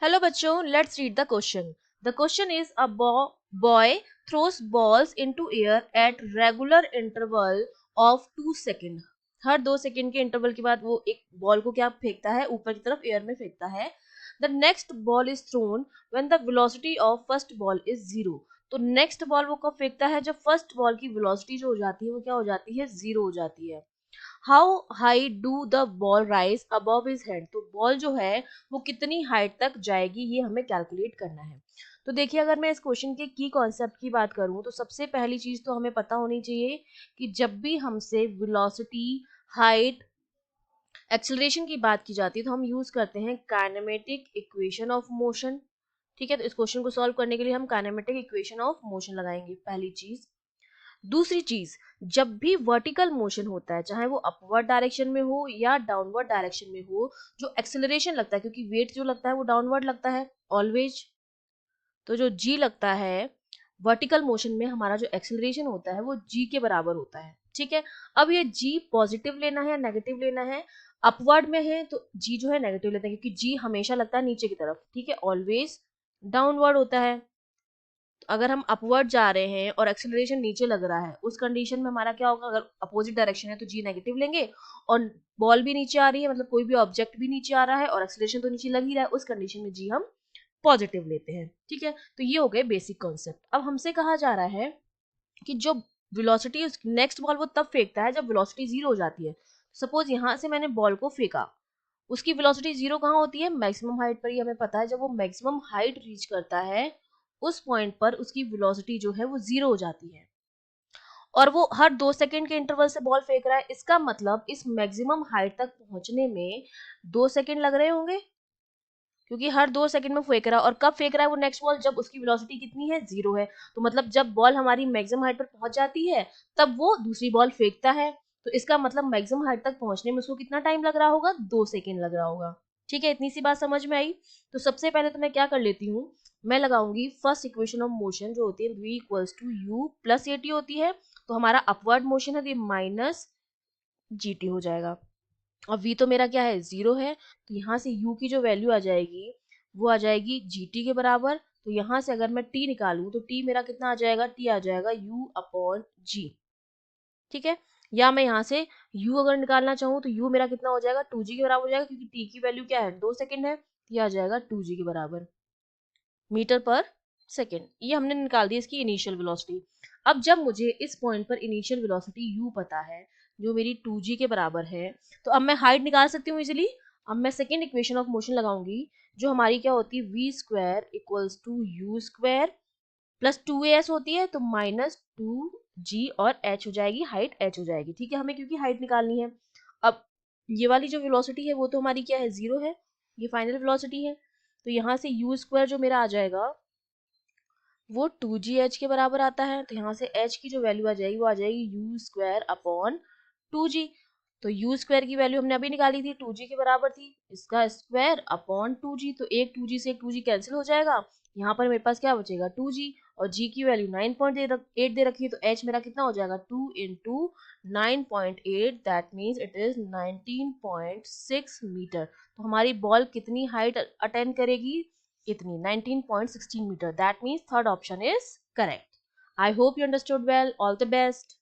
Hello बच्चों, let's read the question. The question is a boy throws balls into air at regular interval of 2 seconds. Her 2 second के interval के बाद वो एक ball को क्या फेंकता है, ऊपर की तरफ एयर में फेंकता है. The next ball is thrown when the velocity of first ball is 0. तो नेक्स्ट बॉल वो कब फेंकता है जब फर्स्ट बॉल की वेलोसिटी जो हो जाती है वो क्या हो जाती है, 0 हो जाती है. How high do the ball rise above his head. तो बॉल जो है वो कितनी हाइट तक जाएगी ये हमें कैलकुलेट करना है. तो देखिए, अगर मैं इस क्वेश्चन के की कॉन्सेप्ट की बात करूं तो सबसे पहली चीज तो हमें पता होनी चाहिए कि जब भी हमसे वेलोसिटी, हाइट, एक्सेलरेशन की बात की जाती है तो हम यूज करते हैं काइनेमेटिक इक्वेशन ऑफ मोशन. ठीक है, तो इस क्वेश्चन को सॉल्व करने के लिए हम काइनेमेटिक इक्वेशन ऑफ मोशन लगाएंगे, पहली चीज. दूसरी चीज, जब भी वर्टिकल मोशन होता है, चाहे वो अपवर्ड डायरेक्शन में हो या डाउनवर्ड डायरेक्शन में हो, जो एक्सेलरेशन लगता है, क्योंकि वेट जो लगता है वो डाउनवर्ड लगता है ऑलवेज, तो जो जी लगता है वर्टिकल मोशन में, हमारा जो एक्सेलरेशन होता है वो जी के बराबर होता है. ठीक है, अब ये जी पॉजिटिव लेना है या नेगेटिव लेना है. अपवर्ड में है तो जी जो है नेगेटिव लेते हैं, क्योंकि जी हमेशा लगता है नीचे की तरफ. ठीक है, ऑलवेज डाउनवर्ड होता है. अगर हम अपवर्ड जा रहे हैं और एक्सेलरेशन नीचे लग रहा है, उस कंडीशन में हमारा क्या होगा, अगर अपोजिट डायरेक्शन है तो जी नेगेटिव लेंगे, और बॉल भी नीचे आ रही है, मतलब कोई भी ऑब्जेक्ट भी नीचे आ रहा है और एक्सेलरेशन तो नीचे लग ही रहा है, उस कंडीशन में जी हम पॉजिटिव लेते हैं. ठीक है, तो ये हो गए बेसिक कॉन्सेप्ट. अब हमसे कहा जा रहा है कि जो वेलोसिटी नेक्स्ट बॉल वो तब फेंकता है जब वेलोसिटी 0 हो जाती है. सपोज यहाँ से मैंने बॉल को फेंका, उसकी वेलोसिटी 0 कहाँ होती है, मैक्सिमम हाइट पर ही हमें पता है. जब वो मैक्सिमम हाइट रीच करता है उस पॉइंट पर उसकी वेलोसिटी जो है वो 0 हो जाती है, और वो हर 2 सेकंड के इंटरवल से बॉल फेंक रहा है. इसका मतलब इस मैक्सिमम हाइट तक पहुंचने में 2 सेकंड लग रहे होंगे, क्योंकि हर 2 सेकंड में फेंक रहा है. और कब फेंक रहा है वो नेक्स्ट बॉल, जब उसकी वेलोसिटी कितनी है, 0 है. तो मतलब जब बॉल हमारी मैक्सिमम हाइट पर पहुंच जाती है तब वो दूसरी बॉल फेंकता है. तो इसका मतलब मैक्सिमम हाइट तक पहुंचने में उसको कितना टाइम लग रहा होगा, 2 सेकंड लग रहा होगा. ठीक है, इतनी सी बात समझ में आई. तो सबसे पहले तो मैं क्या कर लेती हूँ, मैं लगाऊंगी फर्स्ट इक्वेशन ऑफ मोशन जो होती है v equals to u plus a t होती है. तो हमारा अपवर्ड मोशन है तो ये माइनस जी टी हो जाएगा. अब v तो मेरा क्या है, 0 है, तो यहाँ से u की जो वैल्यू आ जाएगी वो आ जाएगी gt के बराबर. तो यहाँ से अगर मैं t निकालूं तो t मेरा कितना आ जाएगा, t आ जाएगा u अपॉन g. ठीक है, या मैं यहाँ से u अगर निकालना चाहूँ तो u मेरा कितना हो जाएगा, 2g के बराबर हो जाएगा, क्योंकि t की वैल्यू क्या है, 2 सेकंड है. ये आ जाएगा 2g के बराबर मीटर पर सेकंड. ये हमने निकाल दी इसकी इनिशियल वेलोसिटी. अब जब मुझे इस पॉइंट पर इनिशियल वेलोसिटी u पता है जो मेरी 2g के बराबर है, तो अब मैं हाइट निकाल सकती हूँ इजिली. अब मैं सेकेंड इक्वेशन ऑफ मोशन लगाऊंगी जो हमारी क्या होती है, v square equals to u square plus 2as होती है, तो माइनस 2g और h हो जाएगी, हाइट h हो जाएगी. ठीक है, हमें क्योंकि हाइट निकालनी है. अब ये वाली जो वेलोसिटी है वो तो हमारी क्या है, 0 है, ये फाइनल वेलोसिटी है. तो यहाँ से यू स्क्वायर जो मेरा आ जाएगा वो 2gh के बराबर आता है. तो यहाँ से h की जो वैल्यू आ जाएगी वो आ जाएगी यू स्क्वायर अपॉन 2g. तो यू स्क्वायर की वैल्यू हमने अभी निकाली थी, 2g के बराबर थी, इसका स्क्वायर अपॉन 2g. तो एक 2g से एक 2g कैंसिल हो जाएगा. यहाँ पर मेरे पास क्या बचेगा, 2g, और g की वैल्यू 9.8 दे रखी है, तो h मेरा कितना हो जाएगा, 2 into 9.8, that means it is 19.6 metre. तो हमारी बॉल कितनी हाइट अटेंड करेगी, इतनी 19.16 metre. That means third option is correct. I hope you understood well. All the best.